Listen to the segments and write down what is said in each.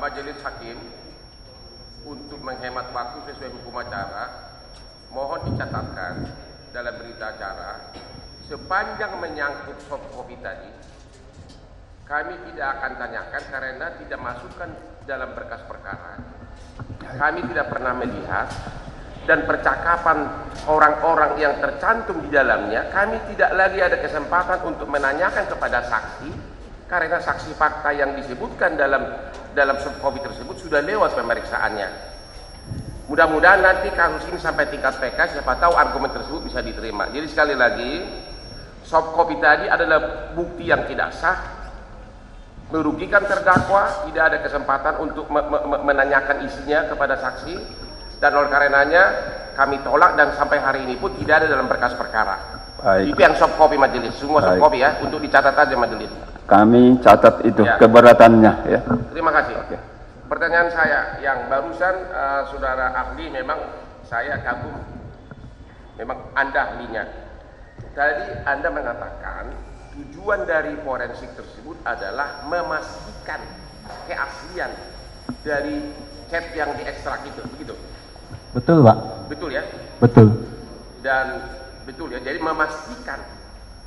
Majelis Hakim untuk menghemat waktu sesuai hukum acara, mohon dicatatkan dalam berita acara sepanjang menyangkut soft copy tadi kami tidak akan tanyakan karena tidak masukkan dalam berkas perkara. Kami tidak pernah melihat dan percakapan orang-orang yang tercantum di dalamnya kami tidak lagi ada kesempatan untuk menanyakan kepada saksi karena saksi fakta yang disebutkan dalam soft copy tersebut sudah lewat pemeriksaannya. Mudah-mudahan nanti kasus ini sampai tingkat PK, siapa tahu argumen tersebut bisa diterima. Jadi sekali lagi, soft copy tadi adalah bukti yang tidak sah, merugikan terdakwa, tidak ada kesempatan untuk menanyakan isinya kepada saksi, dan oleh karenanya kami tolak dan sampai hari ini pun tidak ada dalam berkas perkara. Baik. Itu yang soft copy majelis, semua soft copy ya, untuk dicatat aja majelis. Kami catat itu ya, keberatannya ya. Terima kasih. Oke. Pertanyaan saya yang barusan saudara ahli, memang saya kagum, memang Anda ahlinya. Tadi Anda mengatakan tujuan dari forensik tersebut adalah memastikan keaslian dari chat yang diekstrak itu, begitu? Betul, Pak. Betul ya? Betul. Dan betul ya, jadi memastikan,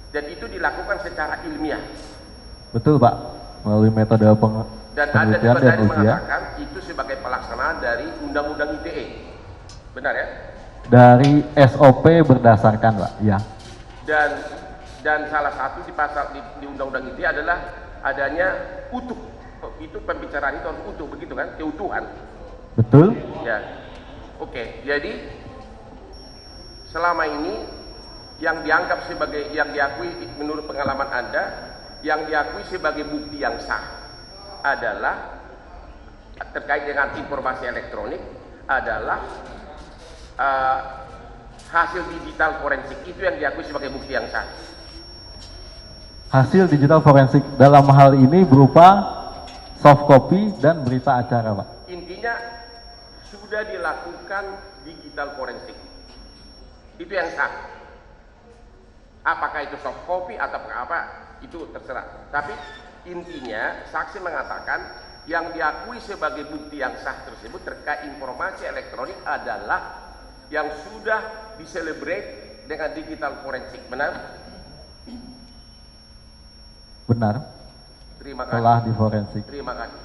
dan itu dilakukan secara ilmiah. Betul, Pak, melalui metode dan Anda juga tadi mengatakan itu sebagai pelaksanaan dari Undang-Undang ITE, benar ya? Dari SOP berdasarkan, Pak, ya. Dan salah satu di pasal di Undang-Undang ITE adalah adanya utuh. Itu pembicaraan itu harus utuh, begitu kan? Keutuhan. Betul. Ya. Oke, jadi selama ini yang dianggap sebagai, yang diakui menurut pengalaman Anda, yang diakui sebagai bukti yang sah adalah terkait dengan informasi elektronik adalah hasil digital forensik, itu yang diakui sebagai bukti yang sah. Hasil digital forensik dalam hal ini berupa soft copy dan berita acara, Pak. Intinya sudah dilakukan digital forensik, itu yang sah. Apakah itu soft copy atau apa, itu terserah. Tapi intinya saksi mengatakan yang diakui sebagai bukti yang sah tersebut terkait informasi elektronik adalah yang sudah diselebrate dengan digital forensik, benar? Benar. Terima kasih. Telah diforensik. Terima kasih.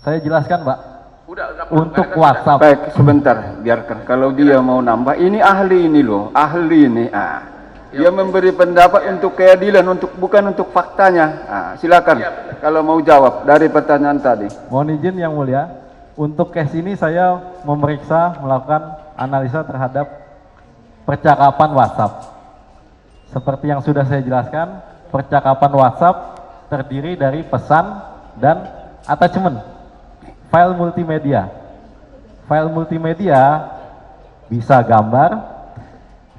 Saya jelaskan, Pak. Udah untuk WhatsApp. Baik, sebentar, biarkan. Kalau dia mau nambah, ini ahli ini loh, ahli ini. Dia memberi pendapat untuk keadilan, bukan untuk faktanya. Silakan. Kalau mau jawab dari pertanyaan tadi. Mohon izin yang mulia, untuk case ini saya melakukan analisa terhadap percakapan WhatsApp. Seperti yang sudah saya jelaskan, percakapan WhatsApp terdiri dari pesan dan attachment, file multimedia. File multimedia bisa gambar,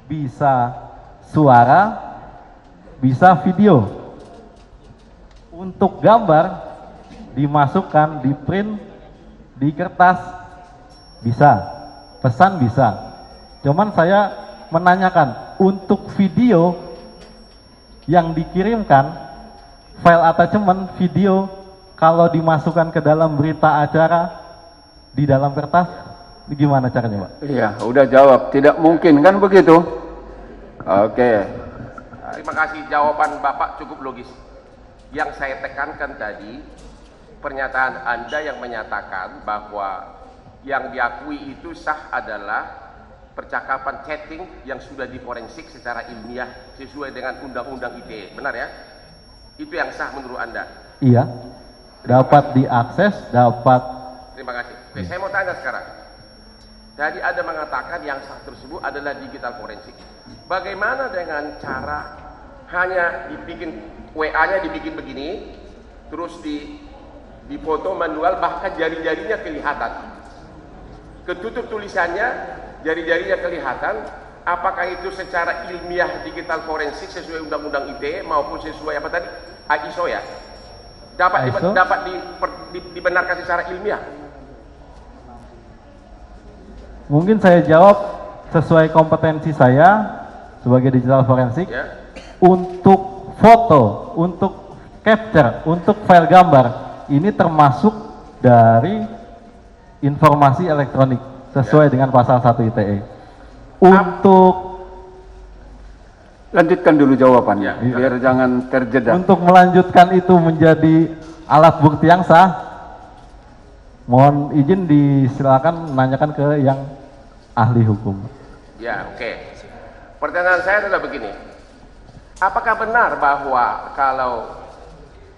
bisa suara, bisa video. Untuk gambar dimasukkan di print di kertas bisa, pesan bisa. Cuman saya menanyakan untuk video yang dikirimkan, file attachment video kalau dimasukkan ke dalam berita acara di dalam kertas, gimana caranya, Pak? Iya, udah jawab. Tidak mungkin kan begitu? Oke. Terima kasih, jawaban Bapak cukup logis. Yang saya tekankan tadi, pernyataan Anda yang menyatakan bahwa yang diakui itu sah adalah percakapan chatting yang sudah diforensik secara ilmiah sesuai dengan Undang-Undang ITE, benar ya? Itu yang sah menurut Anda? Iya. Dapat diakses, dapat. Terima kasih. Oke, saya mau tanya sekarang. Tadi Anda mengatakan yang sah tersebut adalah digital forensik. Bagaimana dengan cara hanya dibikin WA-nya dibikin begini, terus difoto manual, bahkan jari-jarinya kelihatan, ketutup tulisannya, jari-jarinya kelihatan. Apakah itu secara ilmiah digital forensik sesuai Undang-Undang ITE maupun sesuai apa tadi, ISO ya? Dapat dibenarkan secara ilmiah? Mungkin saya jawab sesuai kompetensi saya sebagai digital forensik. Ya. Untuk foto, untuk capture, untuk file gambar, ini termasuk dari informasi elektronik sesuai dengan pasal 1 ITE. Lanjutkan dulu jawabannya, biar jangan terjeda. Untuk melanjutkan itu menjadi alat bukti yang sah, mohon izin disilakan menanyakan ke yang ahli hukum. Ya, oke. Pertanyaan saya adalah begini. Apakah benar bahwa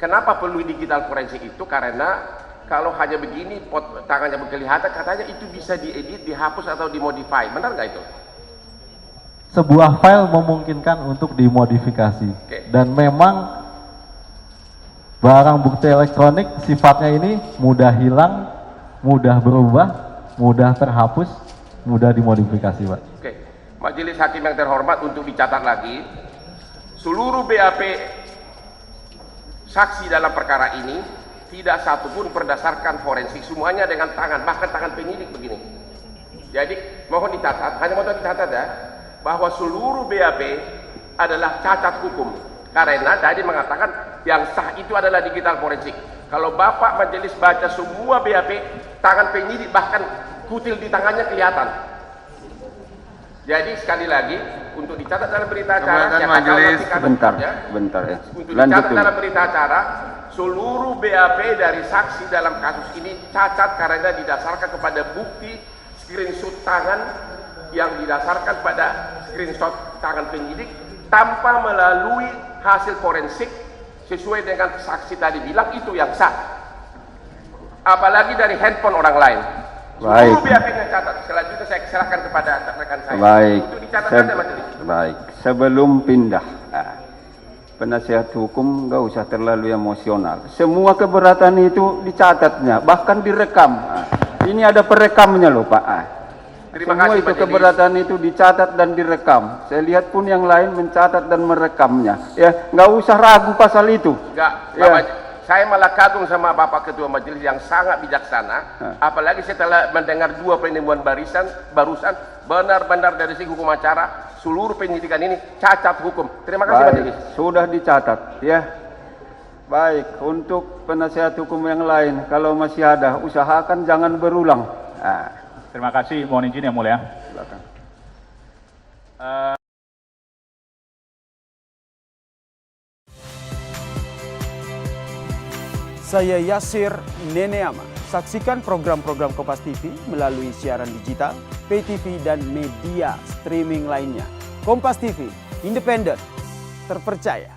kenapa perlu digital forensik itu? Karena kalau hanya begini, tangannya kelihatan, katanya itu bisa diedit, dihapus atau dimodify. Benar nggak itu? Sebuah file memungkinkan untuk dimodifikasi. Dan memang barang bukti elektronik sifatnya ini mudah hilang, mudah berubah, mudah terhapus, mudah dimodifikasi, Pak. Oke. Majelis Hakim yang terhormat, untuk dicatat lagi, seluruh BAP saksi dalam perkara ini tidak satupun berdasarkan forensik, semuanya dengan tangan, bahkan tangan penyidik begini. Jadi mohon dicatat, hanya mau dicatat ya, bahwa seluruh BAP adalah cacat hukum. Karena tadi mengatakan yang sah itu adalah digital forensik. Kalau Bapak majelis baca semua BAP, tangan penyidik bahkan kutil di tangannya kelihatan. Jadi sekali lagi, untuk dicatat dalam berita acara, bentar ya. Untuk dicatat dalam berita acara, seluruh BAP dari saksi dalam kasus ini cacat karena didasarkan kepada bukti screenshot tangan yang didasarkan pada screenshot tangan penyidik tanpa melalui hasil forensik sesuai dengan saksi tadi bilang itu yang sah. Apalagi dari handphone orang lain. Baik. Seluruh BAP yang catat. Selanjutnya saya serahkan kepada rekan saya. Baik. Untuk dicatat saja majelis. Baik. Sebelum pindah, penasihat hukum nggak usah terlalu emosional. Semua keberatan itu dicatatnya, bahkan direkam. Ini ada perekamnya loh, Pak. Terima Semua kasih, itu majelis. keberatan itu dicatat dan direkam. Saya lihat pun yang lain mencatat dan merekamnya. Ya, nggak usah ragu pasal itu. Enggak, Ya. Bapak, saya malah kagum sama Bapak Ketua Majelis yang sangat bijaksana. Apalagi setelah mendengar dua penemuan barusan, benar-benar dari segi hukum acara, seluruh penyidikan ini cacat hukum. Terima kasih, Baik, Majelis. sudah dicatat ya. Baik, untuk penasihat hukum yang lain, kalau masih ada, usahakan jangan berulang. Terima kasih, mohon izin yang mulia. Silakan. Saya Yasir Neneama. Saksikan program-program Kompas TV melalui siaran digital, pay TV, dan media streaming lainnya. Kompas TV, independen, terpercaya.